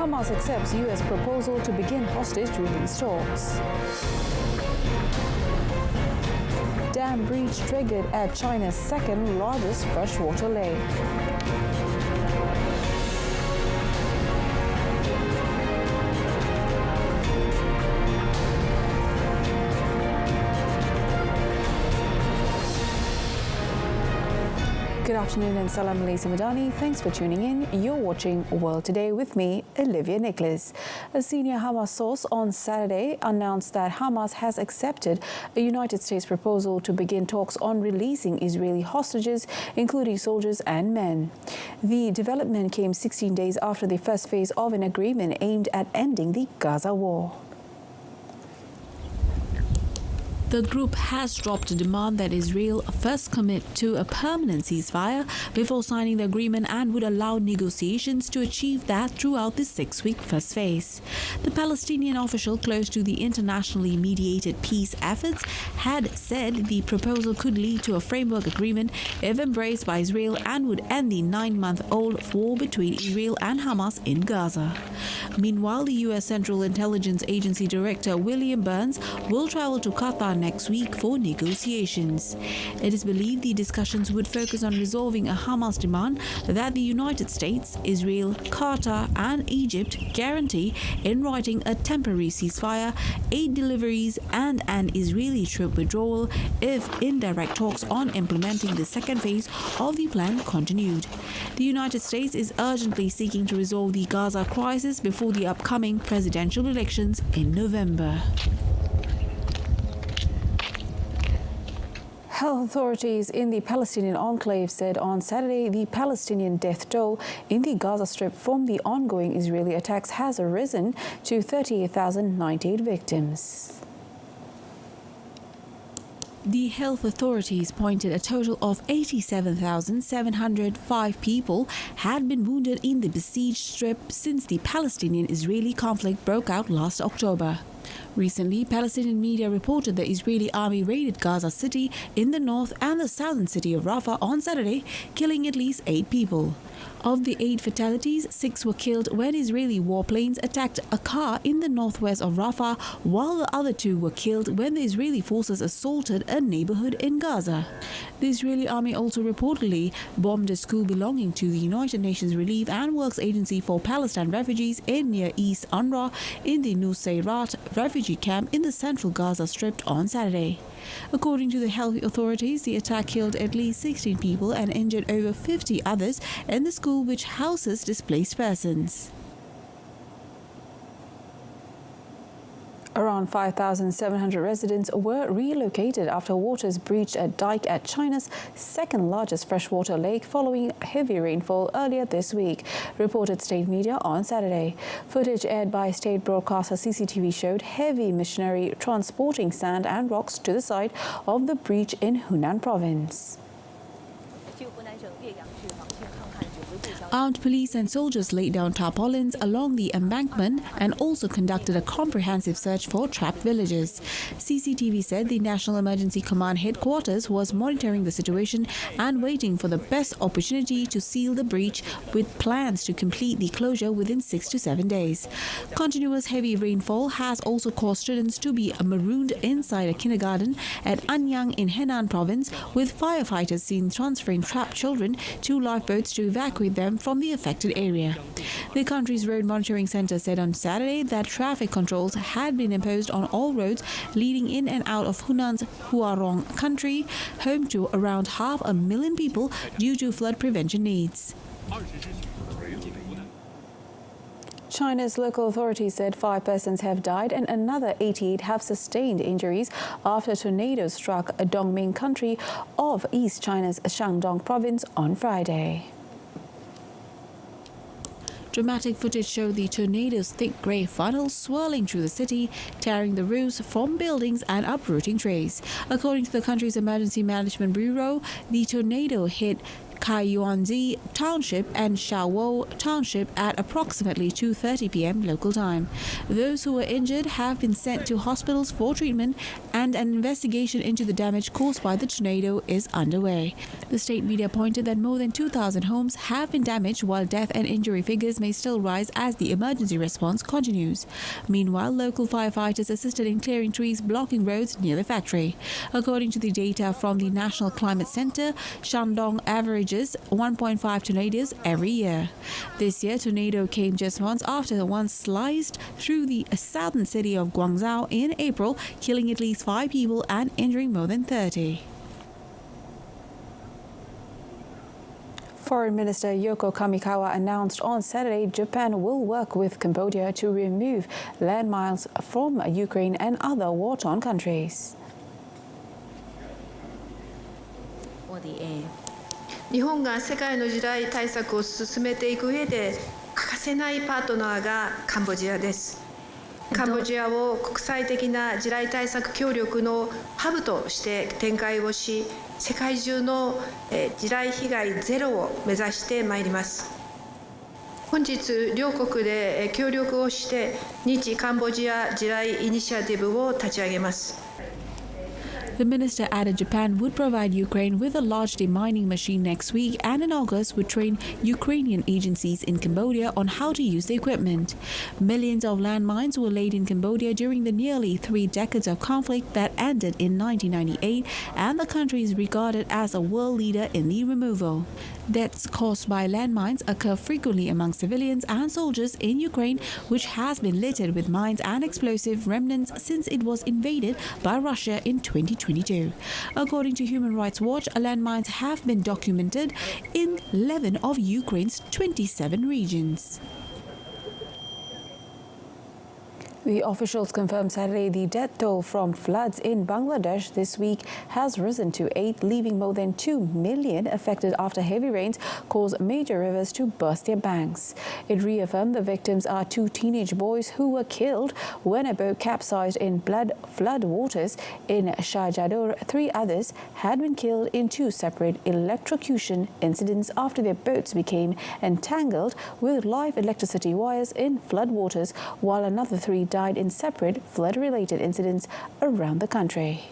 Hamas accepts U.S. proposal to begin hostage release talks. Dam breach triggered at China's second largest freshwater lake. Good afternoon and Salam Malaysia Madani. Thanks for tuning in. You're watching World Today with me, Olivia Nicholas. A senior Hamas source on Saturday announced that Hamas has accepted a United States proposal to begin talks on releasing Israeli hostages, including soldiers and men. The development came 16 days after the first phase of an agreement aimed at ending the Gaza war. The group has dropped a demand that Israel first commit to a permanent ceasefire before signing the agreement and would allow negotiations to achieve that throughout the 6-week first phase. The Palestinian official close to the internationally mediated peace efforts had said the proposal could lead to a framework agreement if embraced by Israel and would end the 9-month-old war between Israel and Hamas in Gaza. Meanwhile, the U.S. Central Intelligence Agency Director William Burns will travel to Qatar next week for negotiations. It is believed the discussions would focus on resolving a Hamas demand that the United States, Israel, Qatar and Egypt guarantee in writing a temporary ceasefire, aid deliveries and an Israeli troop withdrawal if indirect talks on implementing the second phase of the plan continued. The United States is urgently seeking to resolve the Gaza crisis before the upcoming presidential elections in November. Health authorities in the Palestinian enclave said on Saturday the Palestinian death toll in the Gaza Strip from the ongoing Israeli attacks has risen to 38,098 victims. The health authorities pointed a total of 87,705 people had been wounded in the besieged strip since the Palestinian-Israeli conflict broke out last October. Recently, Palestinian media reported the Israeli army raided Gaza City in the north and the southern city of Rafah on Saturday, killing at least 8 people. Of the 8 fatalities, 6 were killed when Israeli warplanes attacked a car in the northwest of Rafah, while the other 2 were killed when the Israeli forces assaulted a neighborhood in Gaza. The Israeli army also reportedly bombed a school belonging to the United Nations Relief and Works Agency for Palestine Refugees in Near East UNRWA in the Nusayrat refugee camp in the central Gaza Strip on Saturday. According to the health authorities, the attack killed at least 16 people and injured over 50 others in the school which houses displaced persons. Around 5,700 residents were relocated after waters breached a dike at China's second largest freshwater lake following heavy rainfall earlier this week, reported state media on Saturday. Footage aired by state broadcaster CCTV showed heavy machinery transporting sand and rocks to the site of the breach in Hunan province. Armed police and soldiers laid down tarpaulins along the embankment and also conducted a comprehensive search for trapped villagers. CCTV said the National Emergency Command headquarters was monitoring the situation and waiting for the best opportunity to seal the breach, with plans to complete the closure within 6 to 7 days. Continuous heavy rainfall has also caused students to be marooned inside a kindergarten at Anyang in Henan province, with firefighters seen transferring trapped children to lifeboats to evacuate them from the affected area. The country's road monitoring center said on Saturday that traffic controls had been imposed on all roads leading in and out of Hunan's Huarong country, home to around 500,000 people, due to flood prevention needs. China's local authorities said 5 persons have died and another 88 have sustained injuries after a tornado struck Dongming country of East China's Shandong province on Friday. Dramatic footage showed the tornado's thick grey funnel swirling through the city, tearing the roofs from buildings and uprooting trees. According to the country's Emergency Management Bureau, the tornado hit Kaiyuanzi Township and Shawo Township at approximately 2:30 p.m. local time. Those who were injured have been sent to hospitals for treatment, and an investigation into the damage caused by the tornado is underway. The state media pointed that more than 2,000 homes have been damaged, while death and injury figures may still rise as the emergency response continues. Meanwhile, local firefighters assisted in clearing trees blocking roads near the factory. According to the data from the National Climate Center, Shandong averages 1.5 tornadoes every year. This year, tornado came just months after one sliced through the southern city of Guangzhou in April, killing at least 5 people and injuring more than 30. Foreign Minister Yoko Kamikawa announced on Saturday Japan will work with Cambodia to remove landmines from Ukraine and other war-torn countries. 日本が世界の地雷対策を進めていく上で欠かせないパートナーがカンボジアです。カンボジアを国際的な地雷対策協力のハブとして展開をし、世界中の地雷被害ゼロを目指してまいります。本日両国で協力をして日カンボジア地雷イニシアティブを立ち上げます。 The minister added Japan would provide Ukraine with a large demining machine next week, and in August would train Ukrainian agencies in Cambodia on how to use the equipment. Millions of landmines were laid in Cambodia during the nearly 3 decades of conflict that ended in 1998, and the country is regarded as a world leader in the removal. Deaths caused by landmines occur frequently among civilians and soldiers in Ukraine, which has been littered with mines and explosive remnants since it was invaded by Russia in 2022. According to Human Rights Watch, landmines have been documented in 11 of Ukraine's 27 regions. The officials confirmed Saturday the death toll from floods in Bangladesh this week has risen to 8, leaving more than 2 million affected after heavy rains caused major rivers to burst their banks. It reaffirmed the victims are 2 teenage boys who were killed when a boat capsized in flood waters in Shahjadur. 3 others had been killed in 2 separate electrocution incidents after their boats became entangled with live electricity wires in flood waters, while another 3 died in separate flood-related incidents around the country.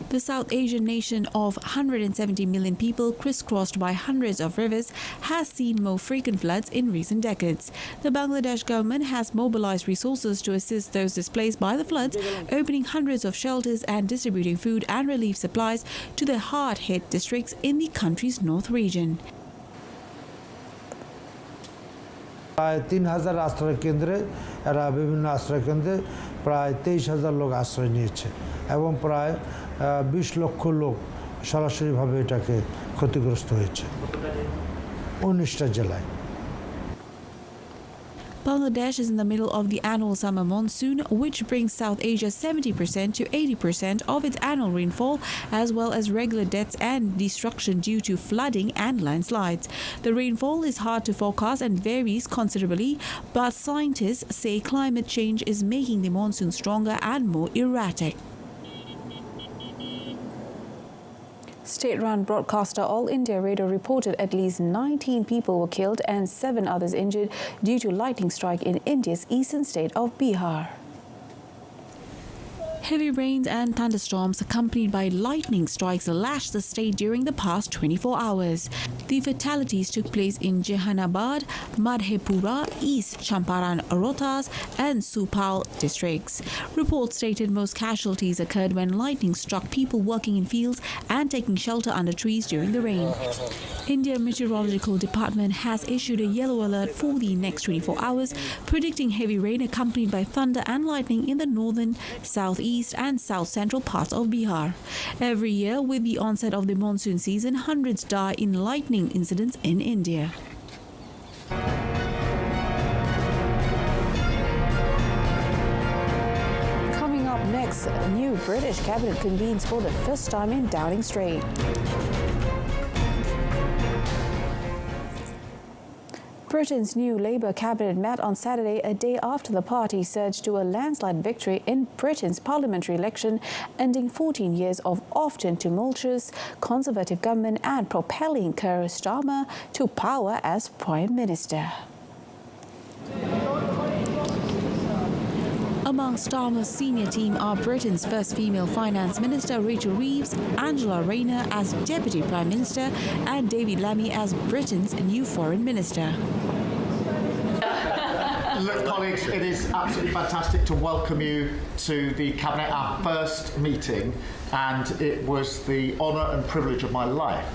The South Asian nation of 170 million people, crisscrossed by hundreds of rivers, has seen more frequent floods in recent decades. The Bangladesh government has mobilized resources to assist those displaced by the floods, opening hundreds of shelters and distributing food and relief supplies to the hard-hit districts in the country's north region. প্রায় ৩,০০০ আশ্রয় কেন্দ্রে এরা বিভিন্ন আশ্রয় কেন্দ্রে প্রায় ২৩,০০০ লোক আশ্রয় নিয়েছে এবং প্রায় ২০ লক্ষ লোক সরাসরিভাবে এটাকে ক্ষতিগ্রস্ত হয়েছে ১৯টা জেলায়। Bangladesh is in the middle of the annual summer monsoon, which brings South Asia 70% to 80% of its annual rainfall, as well as regular deaths and destruction due to flooding and landslides. The rainfall is hard to forecast and varies considerably, but scientists say climate change is making the monsoon stronger and more erratic. State-run broadcaster All India Radio reported at least 19 people were killed and 7 others injured due to lightning strike in India's eastern state of Bihar. Heavy rains and thunderstorms accompanied by lightning strikes lashed the state during the past 24 hours. The fatalities took place in Jehanabad, Madhepura, East Champaran, Rohtas and Supal districts. Reports stated most casualties occurred when lightning struck people working in fields and taking shelter under trees during the rain. India Meteorological Department has issued a yellow alert for the next 24 hours, predicting heavy rain accompanied by thunder and lightning in the northern, southeast and south-central parts of Bihar. Every year, with the onset of the monsoon season, hundreds die in lightning incidents in India. Coming up next, a new British cabinet convenes for the first time in Downing Street. Britain's new Labour cabinet met on Saturday, a day after the party surged to a landslide victory in Britain's parliamentary election, ending 14 years of often tumultuous Conservative government and propelling Keir Starmer to power as Prime Minister. Among Starmer's senior team are Britain's first female finance minister Rachel Reeves, Angela Rayner as Deputy Prime Minister and David Lammy as Britain's new Foreign Minister. Look, colleagues, it is absolutely fantastic to welcome you to the Cabinet, our first meeting, and it was the honour and privilege of my life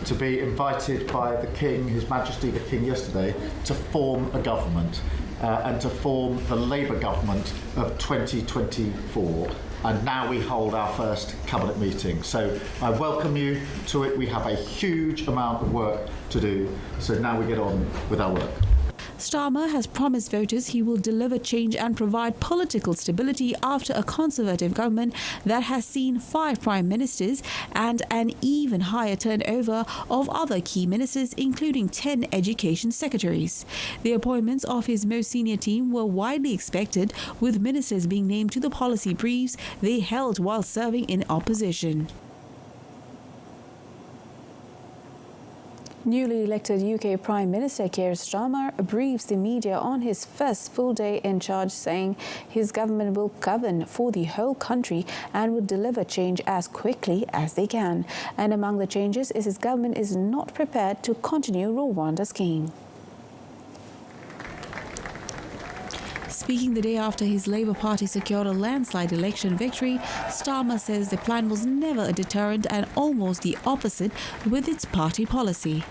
to be invited by the King, His Majesty the King yesterday, to form a government. And to form the Labour government of 2024. And now we hold our first cabinet meeting. So I welcome you to it. We have a huge amount of work to do. So now we get on with our work. Starmer has promised voters he will deliver change and provide political stability after a Conservative government that has seen 5 prime ministers and an even higher turnover of other key ministers, including 10 education secretaries. The appointments of his most senior team were widely expected, with ministers being named to the policy briefs they held while serving in opposition. Newly elected UK Prime Minister Keir Starmer briefs the media on his first full day in charge, saying his government will govern for the whole country and will deliver change as quickly as they can. And among the changes is his government is not prepared to continue Rwanda scheme. Speaking the day after his Labour Party secured a landslide election victory, Starmer says the plan was never a deterrent and almost the opposite with its party policy.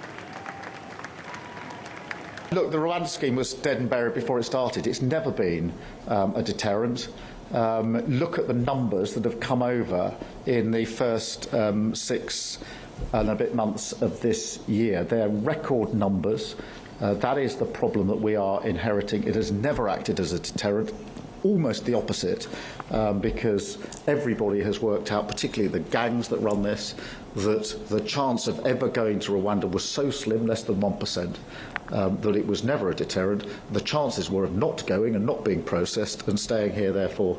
Look, the Rwanda scheme was dead and buried before it started. It's never been a deterrent. Look at the numbers that have come over in the first 6 and a bit months of this year. They're record numbers. That is the problem that we are inheriting. It has never acted as a deterrent, almost the opposite, because everybody has worked out, particularly the gangs that run this, that the chance of ever going to Rwanda was so slim, less than 1%, that it was never a deterrent. The chances were of not going and not being processed and staying here, therefore,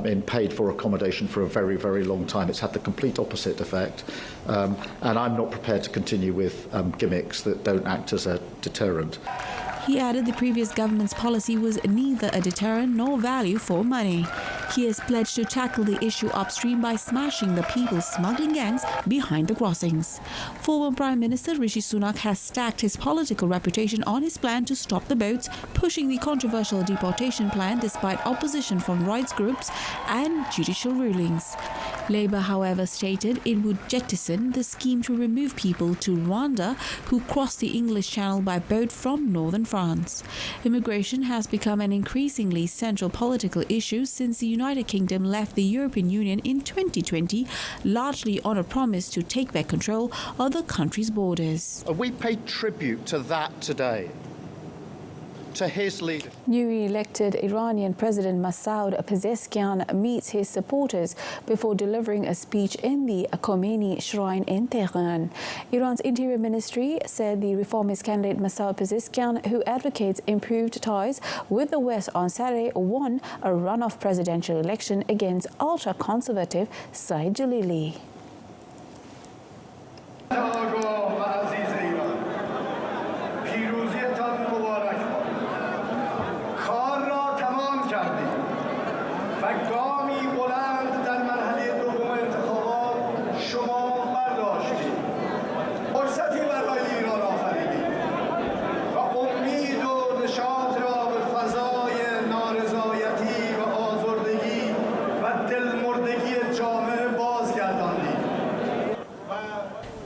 in paid-for accommodation for a very, very long time. It's had the complete opposite effect, and I'm not prepared to continue with gimmicks that don't act as a deterrent. He added the previous government's policy was neither a deterrent nor value for money. He has pledged to tackle the issue upstream by smashing the people smuggling gangs behind the crossings. Former Prime Minister Rishi Sunak has stacked his political reputation on his plan to stop the boats, pushing the controversial deportation plan despite opposition from rights groups and judicial rulings. Labour, however, stated it would jettison the scheme to remove people to Rwanda who cross the English Channel by boat from northern France. Immigration has become an increasingly central political issue since the United Kingdom left the European Union in 2020, largely on a promise to take back control of the country's borders. We pay tribute to that today, to his leader. Newly elected Iranian President Masoud Pezeshkian meets his supporters before delivering a speech in the Khomeini Shrine in Tehran. Iran's Interior Ministry said the reformist candidate Masoud Pezeshkian, who advocates improved ties with the West on Saturday, won a runoff presidential election against ultra-conservative Saeed Jalili.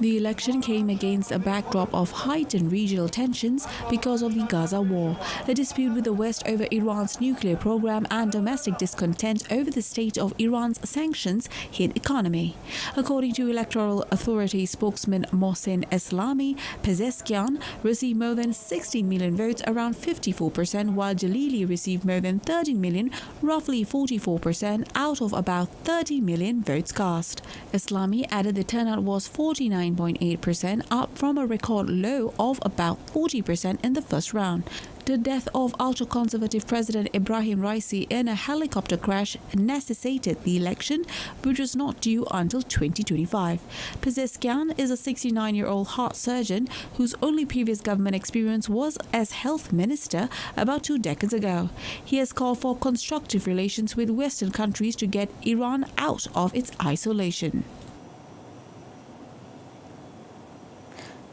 The election came against a backdrop of heightened regional tensions because of the Gaza war, a dispute with the West over Iran's nuclear program and domestic discontent over the state of Iran's sanctions-hit economy. According to Electoral Authority spokesman Mohsen Eslami, Pezeshkian received more than 16 million votes, around 54%, while Jalili received more than 13 million, roughly 44%, out of about 30 million votes cast. Eslami added the turnout was 49.8% 39.8%, up from a record low of about 40% in the first round. The death of ultra-conservative President Ibrahim Raisi in a helicopter crash necessitated the election, which was not due until 2025. Pezeshkian is a 69-year-old heart surgeon whose only previous government experience was as health minister about 2 decades ago. He has called for constructive relations with Western countries to get Iran out of its isolation.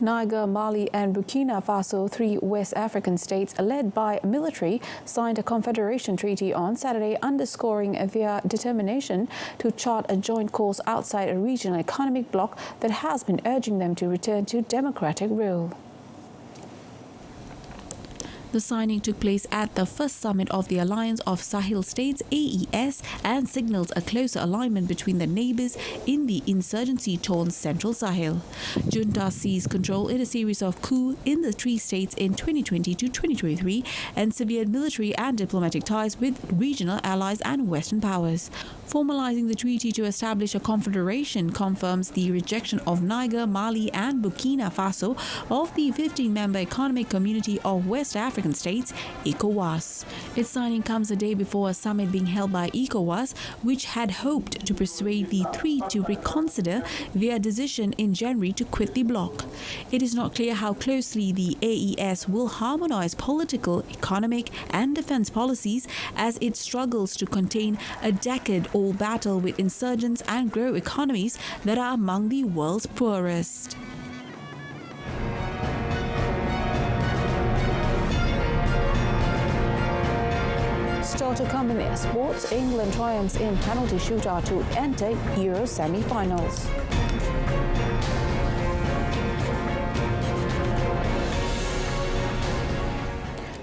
Niger, Mali and Burkina Faso, 3 West African states led by military, signed a confederation treaty on Saturday, underscoring their determination to chart a joint course outside a regional economic bloc that has been urging them to return to democratic rule. The signing took place at the first summit of the Alliance of Sahel States (AES) and signals a closer alignment between the neighbours in the insurgency-torn Central Sahel. Junta seized control in a series of coups in the 3 states in 2020 to 2023 and severed military and diplomatic ties with regional allies and Western powers. Formalizing the treaty to establish a confederation confirms the rejection of Niger, Mali and Burkina Faso of the 15-member Economic Community of West African States, ECOWAS. Its signing comes a day before a summit being held by ECOWAS, which had hoped to persuade the 3 to reconsider their decision in January to quit the bloc. It is not clear how closely the AES will harmonize political, economic and defense policies as it struggles to contain a decade-old battle with insurgents and grow economies that are among the world's poorest. Still to come in sports, England triumphs in penalty shootout to enter Euro semi-finals.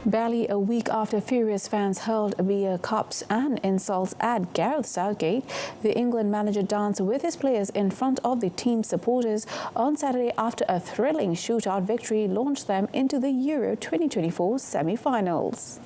Barely a week after furious fans hurled beer cups and insults at Gareth Southgate, the England manager danced with his players in front of the team's supporters on Saturday after a thrilling shootout victory launched them into the Euro 2024 semi-finals.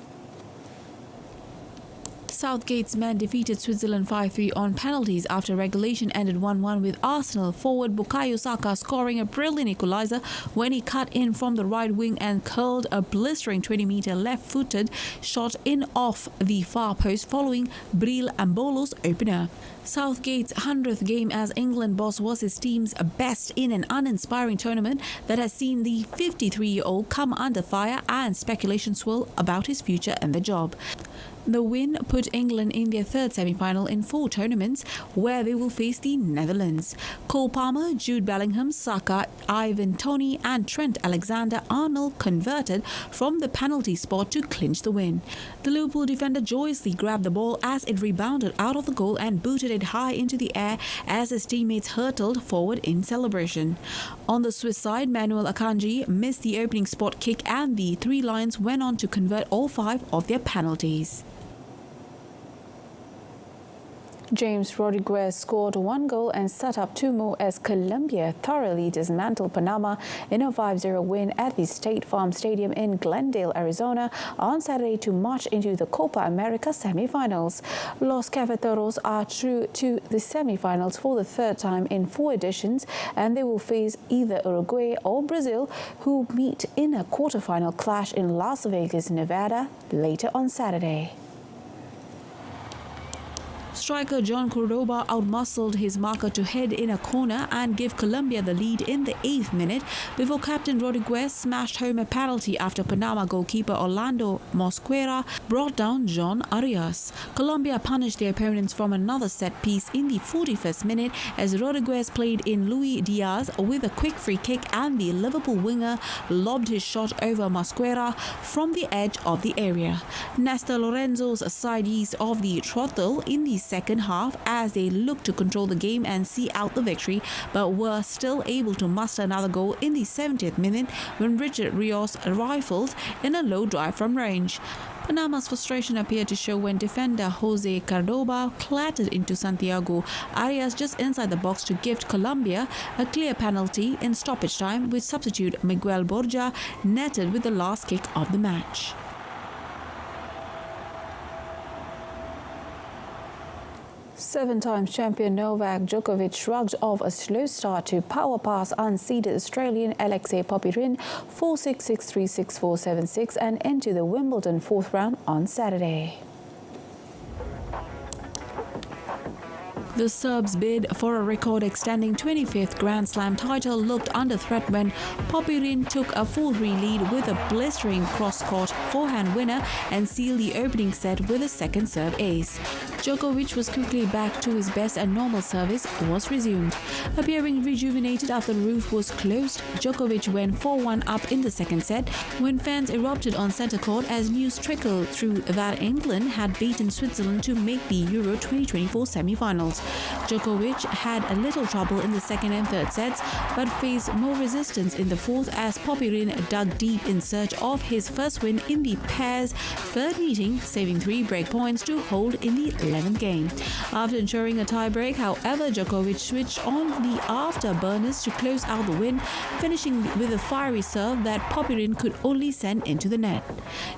Southgate's men defeated Switzerland 5-3 on penalties after regulation ended 1-1, with Arsenal forward Bukayo Saka scoring a brilliant equaliser when he cut in from the right wing and curled a blistering 20-metre left-footed shot in off the far post following Bril Ambolo's opener. Southgate's 100th game as England boss was his team's best in an uninspiring tournament that has seen the 53-year-old come under fire and speculation swirl about his future and the job. The win put England in their 3rd semi-final in 4 tournaments, where they will face the Netherlands. Cole Palmer, Jude Bellingham, Saka, Ivan Toney and Trent Alexander-Arnold converted from the penalty spot to clinch the win. The Liverpool defender joyously grabbed the ball as it rebounded out of the goal and booted it high into the air as his teammates hurtled forward in celebration. On the Swiss side, Manuel Akanji missed the opening spot kick and the 3 Lions went on to convert all 5 of their penalties. James Rodriguez scored 1 goal and set up 2 more as Colombia thoroughly dismantled Panama in a 5-0 win at the State Farm Stadium in Glendale, Arizona on Saturday to march into the Copa America semi-finals. Los Cafeteros are through to the semi-finals for the 3rd time in 4 editions, and they will face either Uruguay or Brazil, who meet in a quarter-final clash in Las Vegas, Nevada later on Saturday. Striker John Cordoba outmuscled his marker to head in a corner and give Colombia the lead in the 8th minute before Captain Rodriguez smashed home a penalty after Panama goalkeeper Orlando Mosquera brought down John Arias. Colombia punished their opponents from another set piece in the 41st minute as Rodriguez played in Luis Diaz with a quick free kick, and the Liverpool winger lobbed his shot over Mosquera from the edge of the area. Nestor Lorenzo's side eased off the throttle in the second half as they looked to control the game and see out the victory, but were still able to muster another goal in the 70th minute when Richard Rios rifled in a low drive from range. Panama's frustration appeared to show when defender Jose Cordoba clattered into Santiago Arias just inside the box to give Colombia a clear penalty in stoppage time, with substitute Miguel Borja netted with the last kick of the match. Seven-time champion Novak Djokovic shrugged off a slow start to power pass unseeded Australian Alexei Popyrin 4-6, 6-3, 6-4, 7-6 and into the Wimbledon fourth round on Saturday. The Serb's bid for a record-extending 25th Grand Slam title looked under threat when Popyrin took a 4-3 lead with a blistering cross-court forehand winner and sealed the opening set with a second serve ace. Djokovic was quickly back to his best and normal service was resumed. Appearing rejuvenated after the roof was closed, Djokovic went 4-1 up in the second set when fans erupted on centre court as news trickled through that England had beaten Switzerland to make the Euro 2024 semi-finals. Djokovic had a little trouble in the second and third sets, but faced more resistance in the fourth as Popyrin dug deep in search of his first win in the pair's third meeting, saving 3 break points to hold in the 11th game. After ensuring a tie-break, however, Djokovic switched on the afterburners to close out the win, finishing with a fiery serve that Popyrin could only send into the net.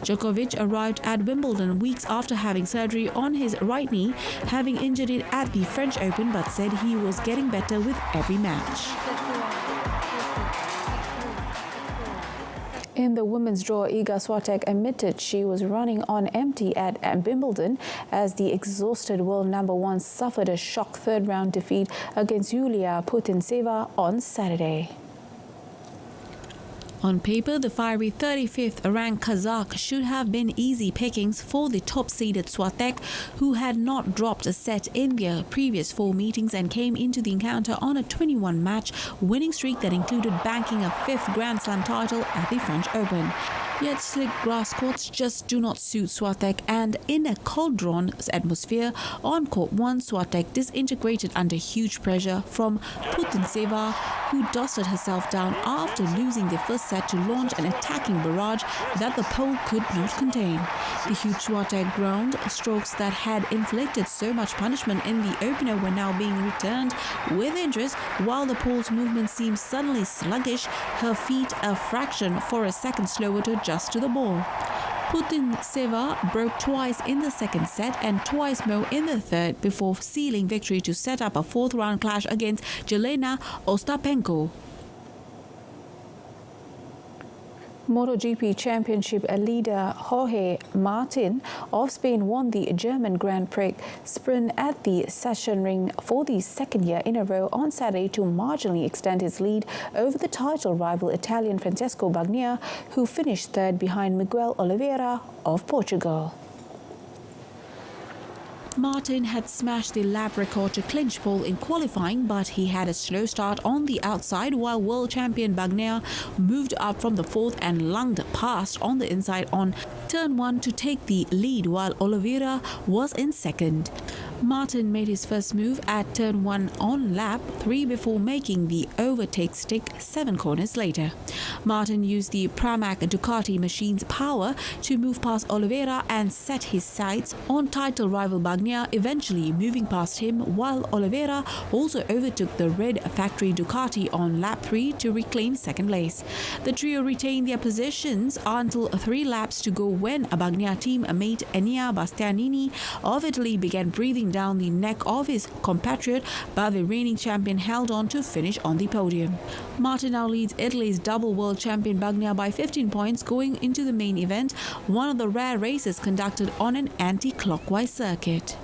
Djokovic arrived at Wimbledon weeks after having surgery on his right knee, having injured it at the French Open, but said he was getting better with every match. In the women's draw, Iga Swiatek admitted she was running on empty at Wimbledon as the exhausted world number one suffered a shock third-round defeat against Julai on Saturday. On paper, the fiery 35th ranked Kazakh should have been easy pickings for the top-seeded Swiatek, who had not dropped a set in their previous 4 meetings and came into the encounter on a 21-match winning streak that included banking a 5th Grand Slam title at the French Open. Yet slick grass courts just do not suit Swiatek, and in a cauldron's atmosphere, on court 1, Swiatek disintegrated under huge pressure from Putintseva, who dusted herself down after losing the first set to launch an attacking barrage that the pole could not contain. The huge Swiatek ground strokes that had inflicted so much punishment in the opener were now being returned with interest, while the pole's movement seemed suddenly sluggish, her feet a fraction for a second slower to adjust to the ball. Putintseva broke twice in the second set and twice more in the third before sealing victory to set up a fourth-round clash against Jelena Ostapenko. MotoGP Championship leader Jorge Martin of Spain won the German Grand Prix sprint at the Sachsenring for the second year in a row on Saturday to marginally extend his lead over the title rival Italian Francesco Bagnaia, who finished third behind Miguel Oliveira of Portugal. Martin had smashed the lap record to clinch pole in qualifying, but he had a slow start on the outside while world champion Bagnaia moved up from the fourth and lunged past on the inside on turn 1 to take the lead while Oliveira was in second. Martin made his first move at turn 1 on lap 3 before making the overtake stick 7 corners later. Martin used the Pramac Ducati machine's power to move past Oliveira and set his sights on title rival Bagnaia, eventually moving past him, while Oliveira also overtook the red factory Ducati on lap 3 to reclaim second place. The trio retained their positions until 3 laps to go when a Bagnaia teammate Enea Bastianini of Italy began breathing down the neck of his compatriot, but the reigning champion held on to finish on the podium. Martin now leads Italy's double world champion Bagnaia by 15 points going into the main event, one of the rare races conducted on an anti-clockwise circuit.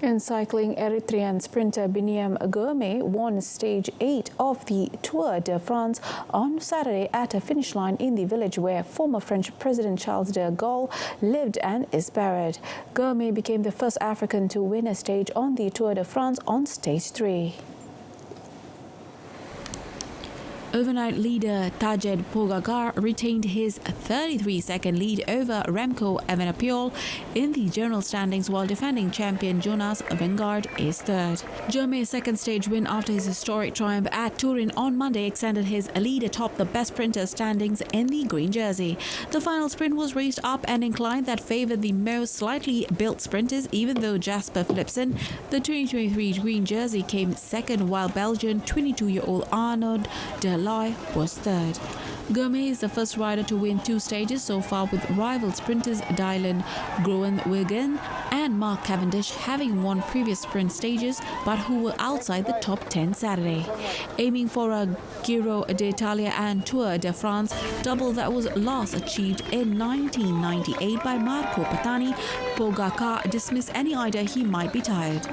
In cycling, Eritrean sprinter Biniam Gourmet won stage 8 of the Tour de France on Saturday at a finish line in the village where former French President Charles de Gaulle lived and is buried. Gourmet became the first African to win a stage on the Tour de France on stage 3. Overnight leader Tadej Pogacar retained his 33-second lead over Remco Evenepoel in the general standings, while defending champion Jonas Vingegaard is third. Gourmet's second stage win after his historic triumph at Turin on Monday extended his lead atop the best sprinter standings in the green jersey. The final sprint was raced up and inclined that favoured the most slightly built sprinters, even though Jasper Philipsen, the 2023 green jersey, came second, while Belgian 22-year-old Arnaud de Julai was third. Gourmet is the first rider to win 2 stages so far, with rival sprinters Dylan Groenewegen and Mark Cavendish having won previous sprint stages but who were outside the top 10 Saturday. Aiming for a Giro d'Italia and Tour de France double that was last achieved in 1998 by Marco Patani, Pogacar dismissed any idea he might be tired.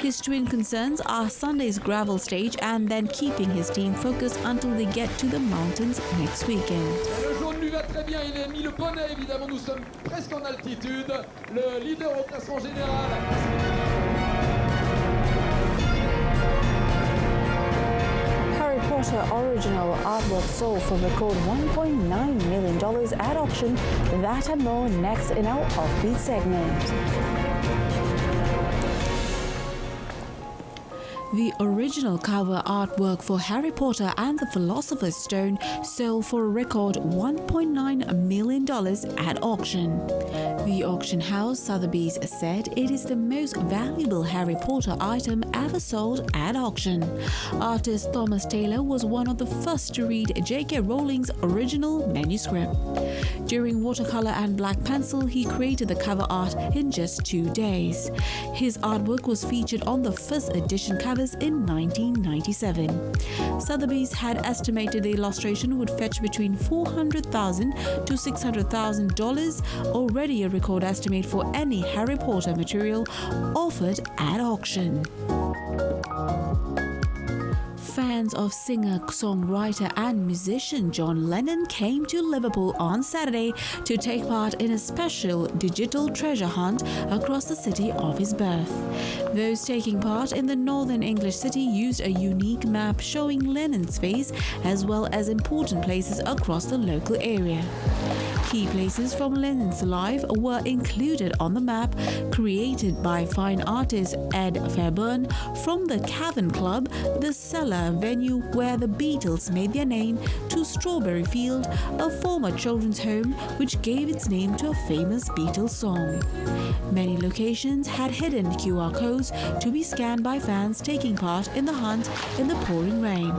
His twin concerns are Sunday's gravel stage and then keeping his team focused until they get to the mountains next weekend. Le jaune lui va très bien, il a mis le bonnet évidemment, nous sommes presque en altitude. Le leader au classement général. Harry Potter original artwork sold for a record $1.9 million at auction. That and more next in our Offbeat segment. The original cover artwork for Harry Potter and the Philosopher's Stone sold for a record $1.9 million at auction. The auction house Sotheby's said it is the most valuable Harry Potter item ever sold at auction. Artist Thomas Taylor was one of the first to read J.K. Rowling's original manuscript. During watercolor and black pencil, he created the cover art in just 2 days. His artwork was featured on the first edition covers in 1997. Sotheby's had estimated the illustration would fetch between $400,000 to $600,000, already a record estimate for any Harry Potter material offered at auction. Fans of singer, songwriter and musician John Lennon came to Liverpool on Saturday to take part in a special digital treasure hunt across the city of his birth. Those taking part in the northern English city used a unique map showing Lennon's face as well as important places across the local area. Key places from Lennon's life were included on the map, created by fine artist Ed Fairburn, from the Cavern Club, the Cellar venue where the Beatles made their name, to Strawberry Field, a former children's home which gave its name to a famous Beatles song. Many locations had hidden QR codes to be scanned by fans taking part in the hunt in the pouring rain.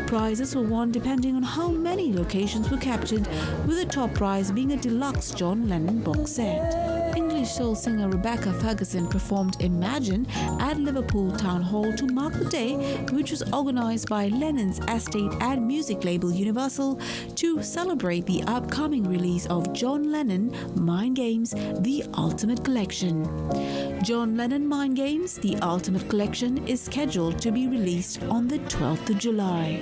Prizes were won depending on how many locations were captured, with the top prize being a deluxe John Lennon box set. English soul singer Rebecca Ferguson performed Imagine at Liverpool Town Hall to mark the day, which was organised by Lennon's estate and music label Universal to celebrate the upcoming release of John Lennon Mind Games, The Ultimate Collection. John Lennon Mind Games, The Ultimate Collection is scheduled to be released on the 12th of July.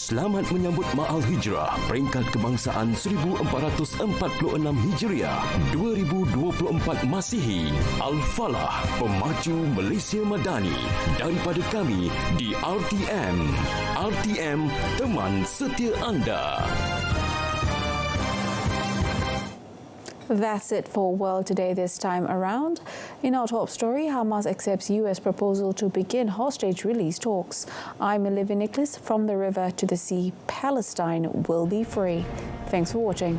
Selamat menyambut Ma'al Hijrah peringkat kebangsaan 1446 Hijriah 2024 Masihi. Al-Falah, pemacu Malaysia Madani, daripada kami di RTM. RTM, teman setia anda. That's it for World Today this time around. In our top story, Hamas accepts U.S. proposal to begin hostage release talks. I'm Olivia Nicholas. From the river to the sea, Palestine will be free. Thanks for watching.